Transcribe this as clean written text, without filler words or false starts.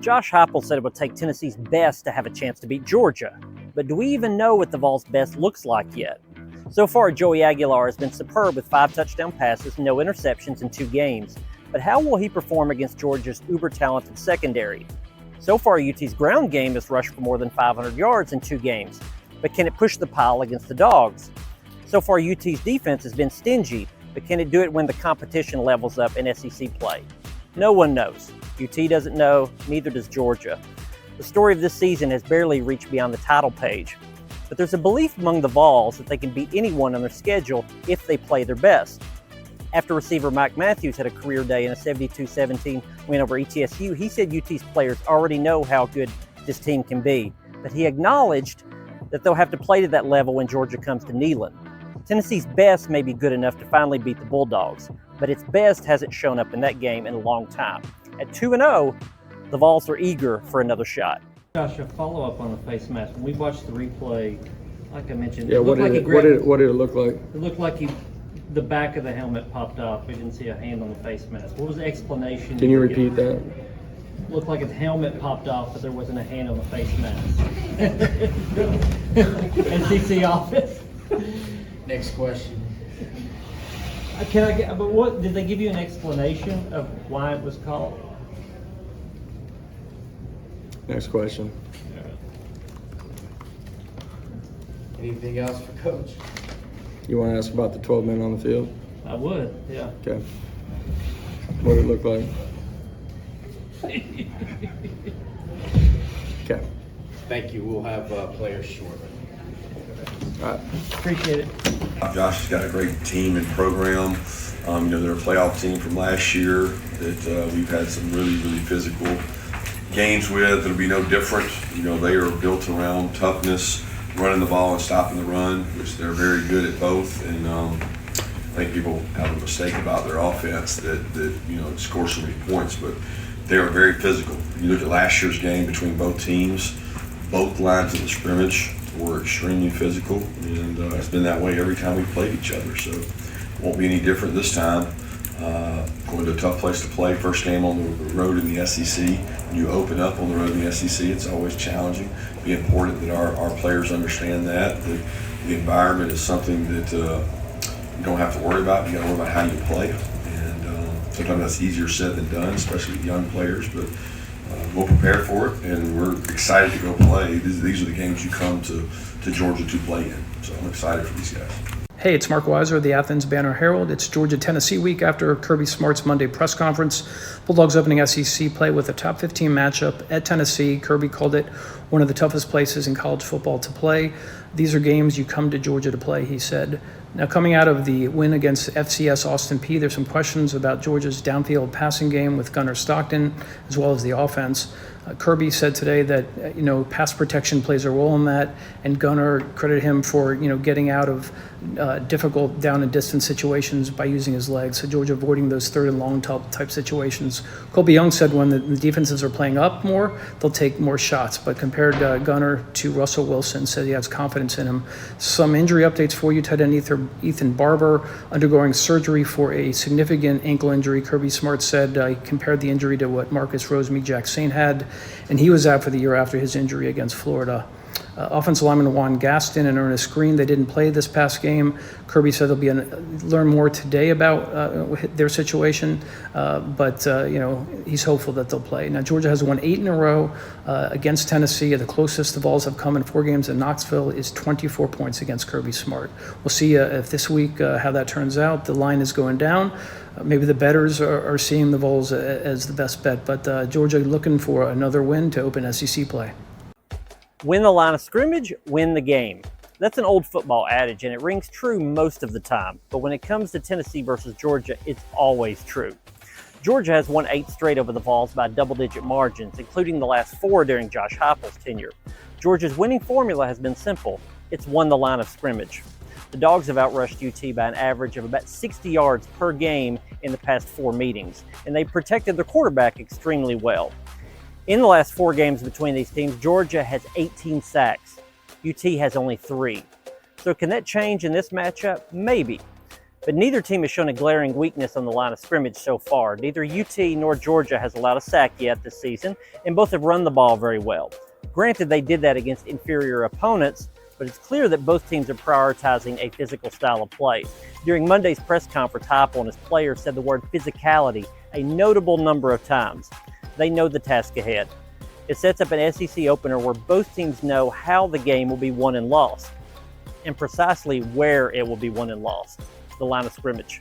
Josh Heupel said it would take Tennessee's best to have a chance to beat Georgia. But do we even know what the Vols' best looks like yet? So far, Joey Aguilar has been superb with 5 touchdown passes, no interceptions in 2 games. But how will he perform against Georgia's uber-talented secondary? So far, UT's ground game has rushed for more than 500 yards in 2 games. But can it push the pile against the Dogs? So far, UT's defense has been stingy, but can it do it when the competition levels up in SEC play? No one knows. UT doesn't know, neither does Georgia. The story of this season has barely reached beyond the title page. But there's a belief among the Vols that they can beat anyone on their schedule if they play their best. After receiver Mike Matthews had a career day in a 72-17 win over ETSU, he said UT's players already know how good this team can be. But he acknowledged that they'll have to play to that level when Georgia comes to Neyland. Tennessee's best may be good enough to finally beat the Bulldogs, but its best hasn't shown up in that game in a long time. At 2-0, the Vols are eager for another shot. Josh, a follow-up on the face mask. When we watched the replay, like I mentioned, yeah, what did it look like? It looked like the back of the helmet popped off. We didn't see a hand on the face mask. What was the explanation? Can you repeat that? It looked like the helmet popped off, but there wasn't a hand on the face mask. SEC office. Next question. But what did they give you an explanation of why it was called? Next question. Anything else for Coach? You want to ask about the 12 men on the field? I would, yeah. Okay. What did it look like? Okay. Thank you. We'll have players shortly. All right. Appreciate it. Josh has got a great team and program. They're a playoff team from last year that we've had some really, really physical games with. It'll be no different. They are built around toughness, running the ball and stopping the run, which they're very good at both. And I think people have a mistake about their offense that scores so many points, but they are very physical. You look at last year's game between both teams, both lines of the scrimmage were extremely physical, and it's been that way every time we played each other. So it won't be any different this time. Going to a tough place to play. First game on the road in the SEC. When you open up on the road in the SEC, it's always challenging. It'd be important that our players understand that the environment is something that you don't have to worry about. You got to worry about how you play, and sometimes that's easier said than done, especially with young players. But we'll prepare for it, and we're excited to go play. These are the games you come to Georgia to play in. So I'm excited for these guys. Hey, it's Mark Weiser of the Athens Banner-Herald. It's Georgia-Tennessee week after Kirby Smart's Monday press conference. Bulldogs opening SEC play with a top 15 matchup at Tennessee. Kirby called it one of the toughest places in college football to play. These are games you come to Georgia to play, he said. Now, coming out of the win against FCS Austin Peay, there's some questions about Georgia's downfield passing game with Gunnar Stockton, as well as the offense. Kirby said today that, pass protection plays a role in that, and Gunnar credited him for, getting out of difficult down and distance situations by using his legs. So Georgia avoiding those third and long type situations. Colby Young said when the defenses are playing up more, they'll take more shots, but compared Gunnar to Russell Wilson, said he has confidence in him. Some injury updates for you. Tight end Ethan Barber undergoing surgery for a significant ankle injury. Kirby Smart said he compared the injury to what Marcus Rosemy-Jacksaint had, and he was out for the year after his injury against Florida. Offensive lineman Juan Gaston and Ernest Green, they didn't play this past game. Kirby said they'll learn more today about their situation, but he's hopeful that they'll play. Now, Georgia has won 8 in a row against Tennessee. The closest the Vols have come in 4 games in Knoxville is 24 points against Kirby Smart. We'll see if this week how that turns out. The line is going down. Maybe the bettors are seeing the Vols as the best bet, but Georgia looking for another win to open SEC play. Win the line of scrimmage, win the game. That's an old football adage, and it rings true most of the time. But when it comes to Tennessee versus Georgia, it's always true. Georgia has won 8 straight over the Vols by double-digit margins, including the last 4 during Josh Heupel's tenure. Georgia's winning formula has been simple. It's won the line of scrimmage. The Dogs have outrushed UT by an average of about 60 yards per game in the past 4 meetings, and they've protected their quarterback extremely well. In the last 4 games between these teams, Georgia has 18 sacks. UT has only 3. So can that change in this matchup? Maybe. But neither team has shown a glaring weakness on the line of scrimmage so far. Neither UT nor Georgia has allowed a sack yet this season, and both have run the ball very well. Granted, they did that against inferior opponents, but it's clear that both teams are prioritizing a physical style of play. During Monday's press conference, Heupel and his players said the word physicality a notable number of times. They know the task ahead. It sets up an SEC opener where both teams know how the game will be won and lost, and precisely where it will be won and lost, the line of scrimmage.